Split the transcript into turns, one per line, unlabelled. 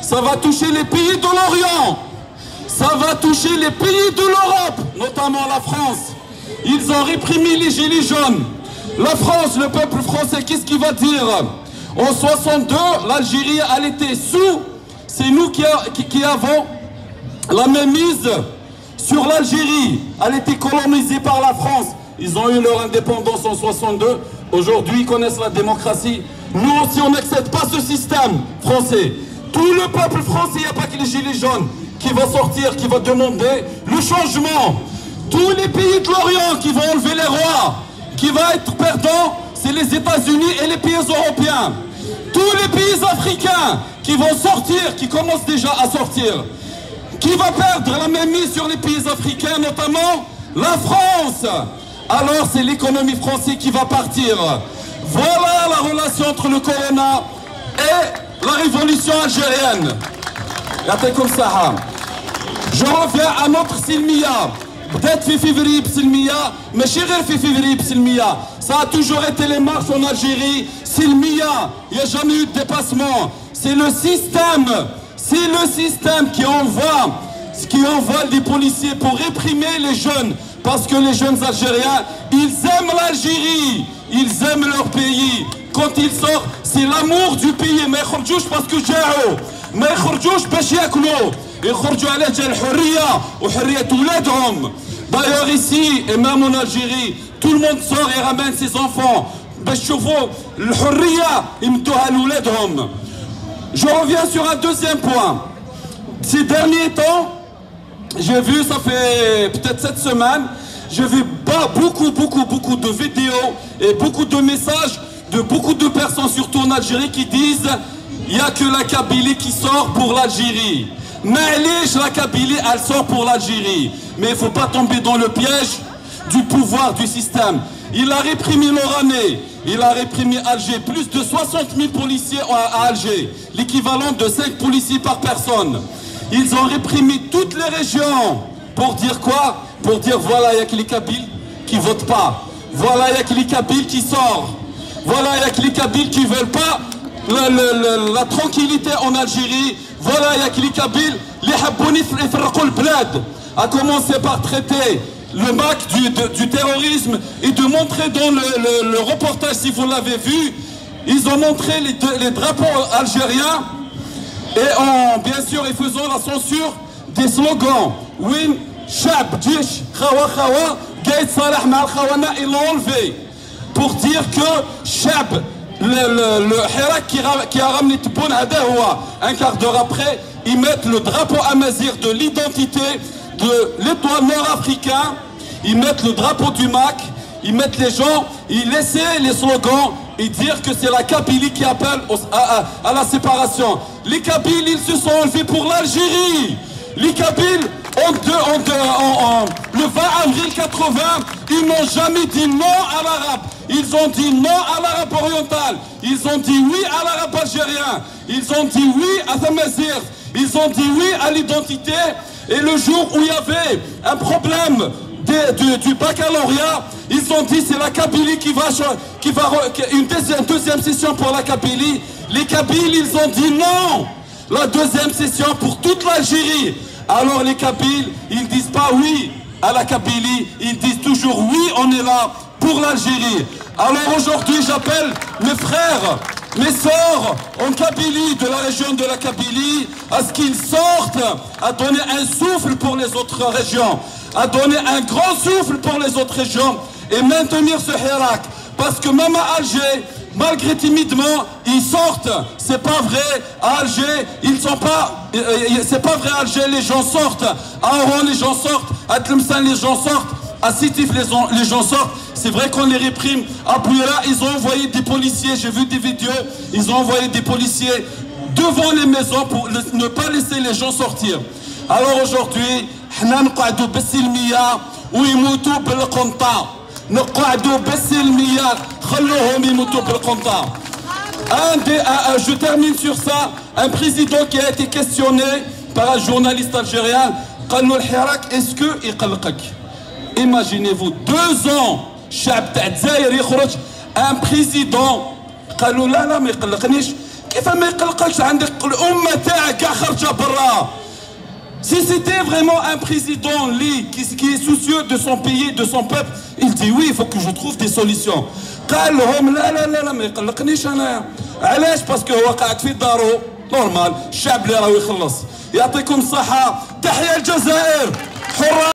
ça va toucher les pays de l'Orient, ça va toucher les pays de l'Europe, notamment la France. Ils ont réprimé les gilets jaunes. La France, le peuple français, qu'est-ce qu'il va dire? En 62, l'Algérie, elle était sous. C'est nous qui avons la mainmise sur l'Algérie. Elle était colonisée par la France. Ils ont eu leur indépendance en 62. Aujourd'hui, ils connaissent la démocratie. Nous aussi, on n'accepte pas ce système français. Tout le peuple français, il n'y a pas que les gilets jaunes qui va sortir, qui va demander le changement. Tous les pays de l'Orient qui vont enlever les rois, qui va être perdant, c'est les États-Unis et les pays européens. Tous les pays africains qui vont sortir, qui commencent déjà à sortir. Qui va perdre la même mise sur les pays africains, notamment la France? Alors c'est l'économie française qui va partir. Voilà la relation entre le Corona et la révolution algérienne. Je reviens à notre Silmiya. Peut-être في février بسلمية ماشي غير في février بسلمية. Ça a toujours été les marches en Algérie. Silmiya, il n'y a jamais eu de dépassement. C'est le système qui envoie des policiers pour réprimer les jeunes. Parce que les jeunes Algériens, ils aiment l'Algérie, ils aiment leur pays. Quand ils sortent, c'est l'amour du pays. ما يخرجوش parce que جاعوا، ما يخرجوش باش ياكلوا. يخرجوا على جال الحرية وحرية ولادهم. D'ailleurs ici et même en Algérie, tout le monde sort et ramène ses enfants باش يشوفوا الحرية يمدوها لولادهم. Je reviens sur un deuxième point. Ces derniers temps, j'ai vu, ça fait peut-être 7 semaines, j'ai vu beaucoup de vidéos et beaucoup de messages de beaucoup de personnes, surtout en Algérie, qui disent il n'y a que la Kabylie qui sort pour l'Algérie. Mais la Kabylie, elle sort pour l'Algérie. Mais il ne faut pas tomber dans le piège du pouvoir, du système. Il a réprimé l'Oranais, il a réprimé Alger. Plus de 60 000 policiers à Alger, l'équivalent de 5 policiers par personne. Ils ont réprimé toutes les régions. Pour dire quoi? Pour dire voilà, il n'y a que les Kabyles qui ne votent pas. Voilà, il n'y a que les Kabyles qui sortent. Voilà, il n'y a que les Kabyles qui ne veulent pas la tranquillité en Algérie. Voilà, il n'y a que les Kabyles. Les Habbouni Ferraqou Bled. A commencé par traiter le MAC du terrorisme et de montrer dans le reportage, si vous l'avez vu, ils ont montré les drapeaux algériens et en bien sûr ils faisant la censure des slogans. Win, Chab, Djish, Khawa Khawa, Gaïd Salah Mal Khawana, ils l'ont enlevé pour dire que Chab, le Hirak qui a ramené Tboun Hadahoua, un quart d'heure après, ils mettent le drapeau amazir de l'identité de l'étoile nord-africain, ils mettent le drapeau du MAC, ils mettent les gens, ils laissaient les slogans et dire que c'est la Kabylie qui appelle à la séparation. Les Kabyles, ils se sont enlevés pour l'Algérie. Les Kabyles, le 20 avril 80, ils n'ont jamais dit non à l'arabe. Ils ont dit non à l'arabe oriental. Ils ont dit oui à l'arabe algérien. Ils ont dit oui à Tamazir. Ils ont dit oui à l'identité. Et le jour où il y avait un problème du baccalauréat, ils ont dit c'est la Kabylie qui va une deuxième session pour la Kabylie. Les Kabyles, ils ont dit non. La deuxième session pour toute l'Algérie. Alors les Kabyles, ils disent pas oui à la Kabylie, ils disent toujours oui, on est là pour l'Algérie. Alors aujourd'hui, j'appelle mes frères, mes sœurs en Kabylie, de la région de la Kabylie, à ce qu'ils sortent, à donner un souffle pour les autres régions, à donner un grand souffle pour les autres régions et maintenir ce Hirak. Parce que même à Alger, malgré timidement, ils sortent. C'est pas vrai, à Alger, ils sont pas... c'est pas vrai, à Alger, les gens sortent. À Oran, les gens sortent. À Tlemcen, les gens sortent. À Sitif, les gens sortent. C'est vrai qu'on les réprime. À Bouira, ils ont envoyé des policiers. J'ai vu des vidéos. Ils ont envoyé des policiers devant les maisons pour ne pas laisser les gens sortir. Alors aujourd'hui, حنا نقعدوا بالسلمية ويموتوا بالقنطة. نقعدوا بالسلمية خلوهم يموتوا بالقنطة. Je termine sur ça. Un président qui a été questionné par un journaliste algérien. قال له الحراك est-ce que يقلقك? Imaginez-vous 2 ans شعب تاع الجزائر يخرج un président قال له لا ما يقلقنيش كيف ما يقلقكش؟ عندك الامه تاعك كاع خارجه برا. Si c'était vraiment un président qui est soucieux de son pays, de son peuple, il dit oui, il faut que je trouve des solutions. قال لهم لا لا لا لا ما يقلقنيش انا. علاش؟ باسكو هو قاعد في دارو نورمال، الشعب اللي راهو يخلص. يعطيكم الصحة، تحيا الجزائر حرة.